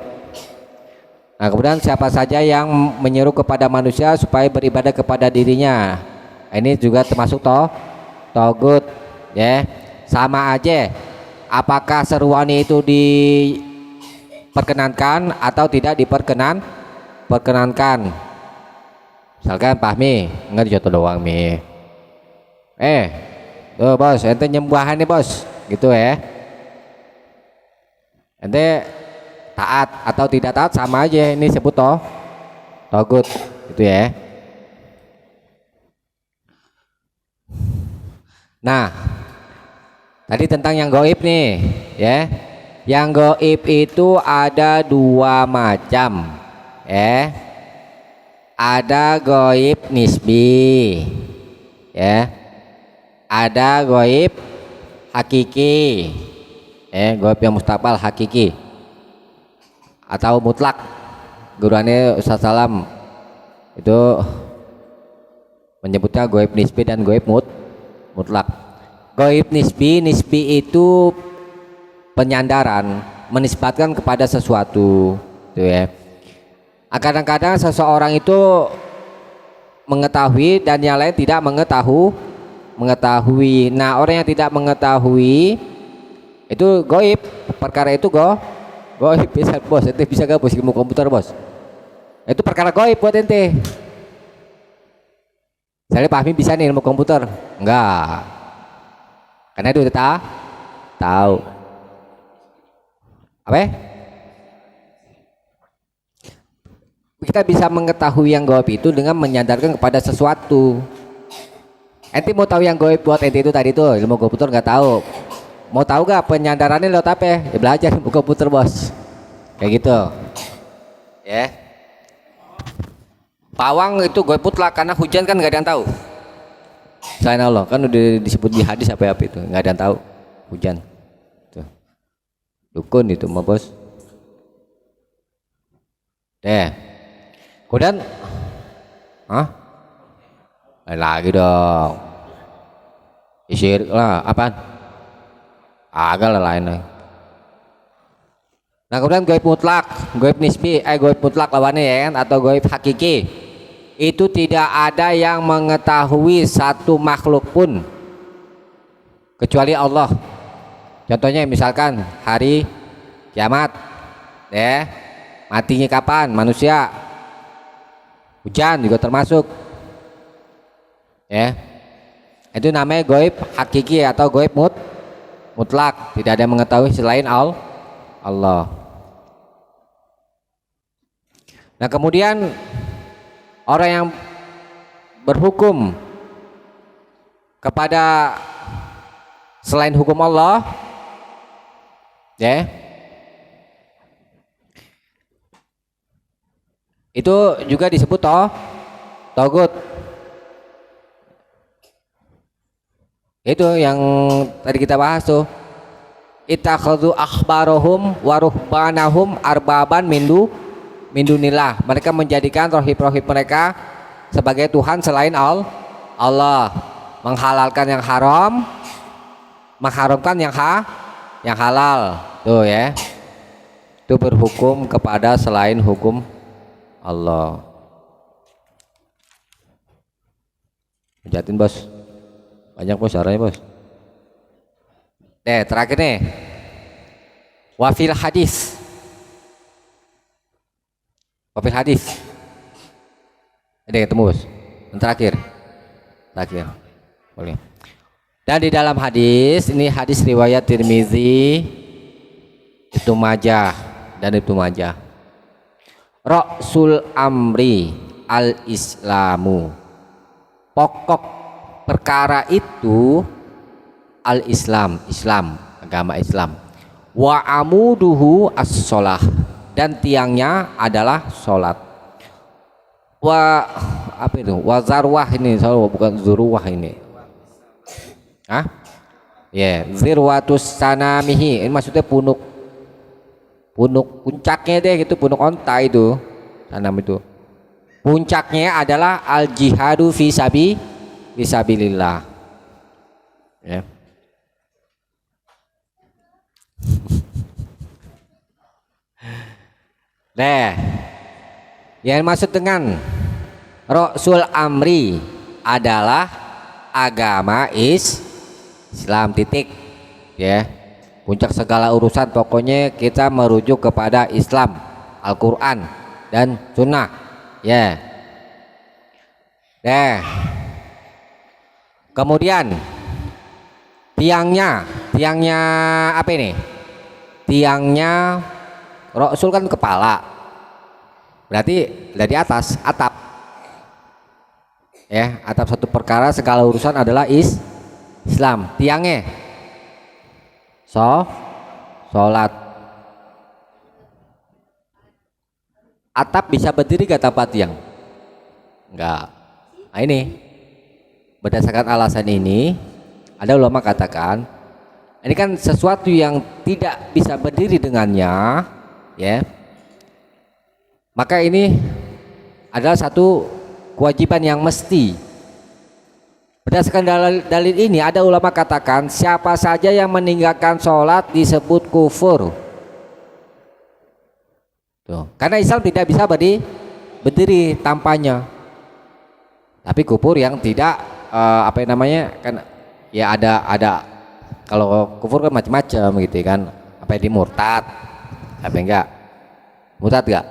Nah kemudian siapa saja yang menyeru kepada manusia supaya beribadah kepada dirinya, ini juga termasuk togut ya. Sama aja apakah seruan itu diperkenankan atau tidak diperkenankan. Misalkan pahmi nggak dicontoh doang mi, tuh bos ente nyembahan nih bos gitu ya, ente taat atau tidak taat sama aja, ini sebut togut gitu ya. Nah tadi tentang yang goib nih ya, yang goib itu ada dua macam ya. Ada goib nisbi ya, ada goib hakiki ya, goib yang mustaqbal hakiki atau mutlak. Guruannya Ustaz Salam itu menyebutnya goib nisbi dan goib mutlak. Goib nisbi itu penyandaran, menisbatkan kepada sesuatu gitu ya. Kadang-kadang seseorang itu mengetahui dan yang lain tidak mengetahui. Nah orang yang tidak mengetahui itu goib, perkara itu goib. Bisa bos, ente bisa gak bos ilmu komputer bos? Itu perkara goib buat ente. Saya pahami bisa nih ilmu komputer? Enggak, karena itu udah tahu apa ya? Kita bisa mengetahui yang goib itu dengan menyandarkan kepada sesuatu. Ente mau tahu yang goib buat ente itu tadi tuh ilmu komputer nggak tahu. Mau tahu gak penyandarannya lewat apa? Ya belajar ilmu komputer bos. Kayak gitu. Ya. Pawang itu goib mutlak karena hujan kan nggak ada yang tahu. Selain Allah kan udah disebut di hadis apa itu, nggak ada yang tahu hujan. Tuh. Dukun itu mah bos. Deh. Kemudian lagi dong isir lah apaan agak lain lagi. Nah kemudian goib mutlak, goib nisbi, goib mutlak lawannya ya kan, atau goib hakiki itu tidak ada yang mengetahui satu makhluk pun kecuali Allah. Contohnya misalkan hari kiamat ya, matinya kapan manusia, hujan juga termasuk ya, itu namanya goib hakiki atau goib mutlak, tidak ada yang mengetahui selain Allah. Nah kemudian orang yang berhukum kepada selain hukum Allah ya, itu juga disebut togut. Itu yang tadi kita bahas tuh, ittakhadhu akhbarahum wa ruhbanahum arbaban min dunillah. Mereka menjadikan rohib-rohib mereka sebagai Tuhan selain Allah, menghalalkan yang haram, mengharamkan yang halal tuh ya. Itu berhukum kepada selain hukum Allah. Jatin bos, banyak bos caranya bos. Terakhir nih, wafil hadis, ada ketemu bos. Yang terakhir boleh. Dan di dalam hadis ini, hadis riwayat Tirmizi, Ibnu Majah dan Ibnu Majah. Ra'sul amri al-islamu, pokok perkara itu al-islam, agama Islam. Wa amuduhu as-sholah, dan tiangnya adalah sholat. Wa apa itu? Wa zarwah, ini bukan zurwah ini. Zirwatus sanamihi, ini maksudnya punuk puncaknya deh gitu, punuk onta itu tanam itu puncaknya adalah al jihadu fisabilillah. Ya. Nah, yang maksud dengan Rasul Amri adalah agama Islam, titik. Ya, puncak segala urusan, pokoknya kita merujuk kepada Islam, Al-Quran dan Sunnah. Ya. Nah, kemudian tiangnya apa ini? Tiangnya Rasul kan kepala, berarti dari atas atap. Ya, atap satu perkara segala urusan adalah Islam. Tiangnya sholat. Atap bisa berdiri gak tanpa tiang? Enggak. Nah ini, berdasarkan alasan ini, ada ulama katakan ini kan sesuatu yang tidak bisa berdiri dengannya, ya, maka ini adalah satu kewajiban yang mesti. Berdasarkan dalil ini, ada ulama katakan siapa saja yang meninggalkan sholat disebut kufur. Tuh. Karena Islam tidak bisa berdiri tanpanya. Tapi kufur yang tidak apa namanya, kan ya ada kalau kufur kan macam-macam gitu kan. Apa yang murtad, apa enggak? Murtad enggak?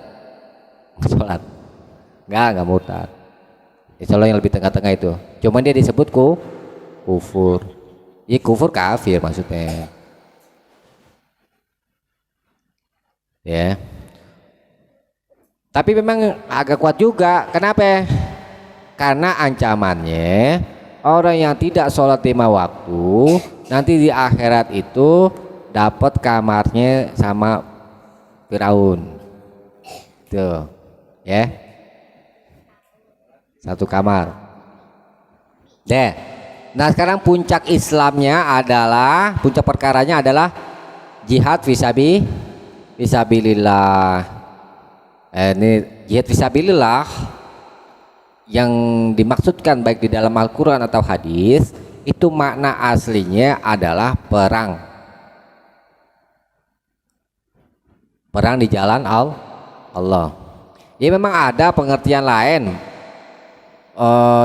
Sholat. Enggak murtad. Insya Allah yang lebih tengah-tengah itu. Cuman dia disebut kufur. Ya kufur kafir maksudnya. Ya. Tapi memang agak kuat juga. Kenapa? Karena ancamannya orang yang tidak sholat 5 waktu nanti di akhirat itu dapat kamarnya sama Firaun. Tuh, ya. Satu kamar. Deh. Nah, sekarang puncak Islamnya adalah, puncak perkaranya adalah jihad fisabilillah. Ini jihad fisabilillah yang dimaksudkan baik di dalam Al-Quran atau hadis itu makna aslinya adalah perang di jalan Allah. Ya memang ada pengertian lain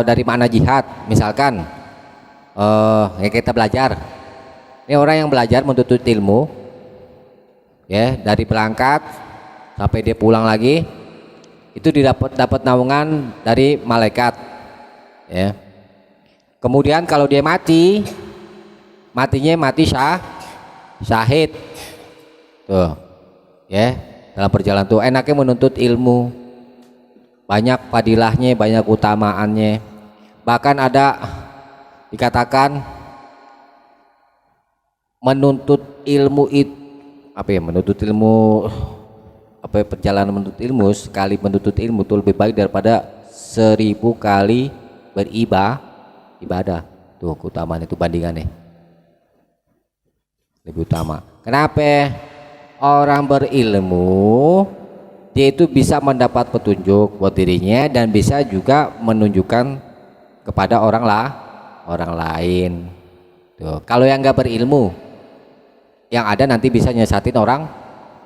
dari makna jihad. Misalkan yang kita belajar, ini orang yang belajar menuntut ilmu, ya, dari berangkat sampai dia pulang lagi itu dapat naungan dari malaikat, ya. Kemudian kalau dia matinya mati syahid tuh, ya. Dalam perjalanan tuh enaknya menuntut ilmu, banyak fadilahnya, banyak utamaannya. Bahkan ada dikatakan menuntut ilmu itu apa ya, perjalanan menuntut ilmu, sekali menuntut ilmu itu lebih baik daripada 1000 kali ibadah. Tuh keutamaan itu bandingannya lebih utama. Kenapa? Orang berilmu dia itu bisa mendapat petunjuk buat dirinya dan bisa juga menunjukkan kepada orang lain. Tuh, kalau yang nggak berilmu, yang ada nanti bisa nyesatin orang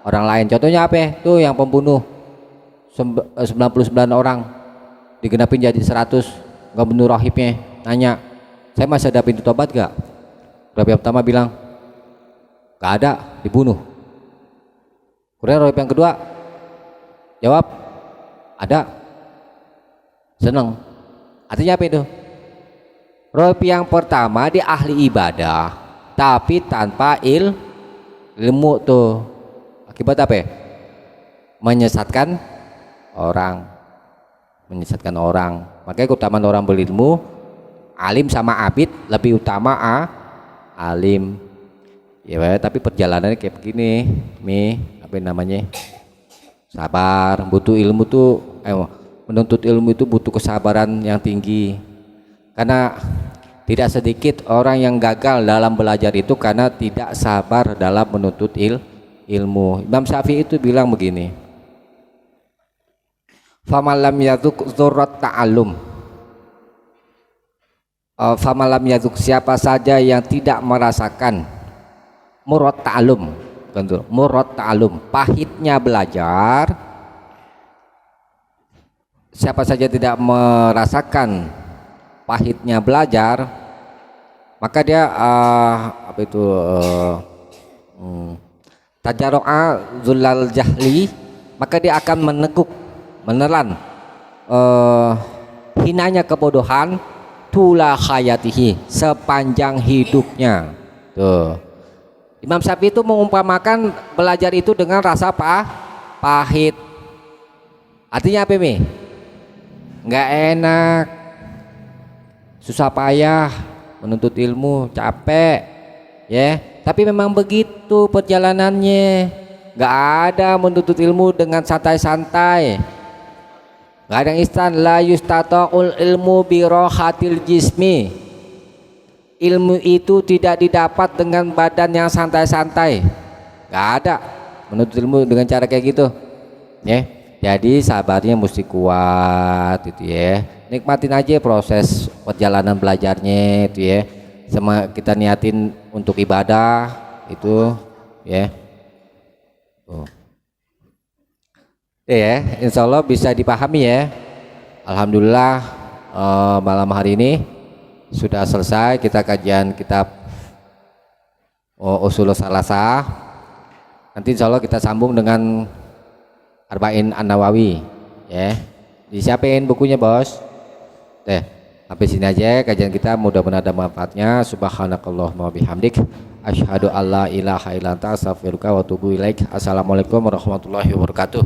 lain. Contohnya apa? Tuh yang pembunuh 99 orang digenapin jadi 100, nggak bunuh rahibnya. Nanya, saya masih ada pintu tobat gak? Rahib yang pertama bilang gak ada, dibunuh. Kemudian rahib yang kedua jawab ada, seneng. Artinya apa itu? Rahib yang pertama dia ahli ibadah tapi tanpa ilmu tuh. Akibat apa? Menyesatkan orang. Makanya keutamaan orang berilmu, alim sama abid lebih utama alim. Ya, tapi perjalanannya kayak begini, apa namanya? Sabar, butuh ilmu tuh, menuntut ilmu itu butuh kesabaran yang tinggi. Karena tidak sedikit orang yang gagal dalam belajar itu karena tidak sabar dalam menuntut ilmu. Imam Syafi'i itu bilang begini, Famalam yaduk dzurrat ta'allum. Famalam yaduk, siapa saja yang tidak merasakan murad ta'allum, murad ta'allum, pahitnya belajar. Siapa saja tidak merasakan pahitnya belajar, maka dia tajaro'a zulal jahli, maka dia akan meneguk, menelan hinanya kebodohan tula khayatihi, sepanjang hidupnya. Tuh. Imam Syafi'i itu mengumpamakan belajar itu dengan rasa pahit. Artinya apa Mi? Nggak enak, susah payah menuntut ilmu, capek, ya. Tapi memang begitu perjalanannya. Nggak ada menuntut ilmu dengan santai-santai. Nggak ada yang instan. La yustata'ul ilmu birohatil jismi. Ilmu itu tidak didapat dengan badan yang santai-santai. Nggak ada menuntut ilmu dengan cara kayak gitu, ya. Jadi sabarnya mesti kuat, itu ya. Nikmatin aja proses perjalanan belajarnya, itu ya. Sama kita niatin untuk ibadah, itu ya. Ya, insya Allah bisa dipahami ya. Alhamdulillah malam hari ini sudah selesai kita kajian kitab Ushulus Salasah. Nanti insya Allah kita sambung dengan Arba'in An-Nawawi, ya. Disiapin bukunya bos. Sampai sini aja kajian kita, mudah-mudahan ada manfaatnya. Subhanakallahumma bihamdik, asyhadu alla ilaha illa anta, astaghfiruka wa atubu ilaik. Assalamualaikum warahmatullahi wabarakatuh.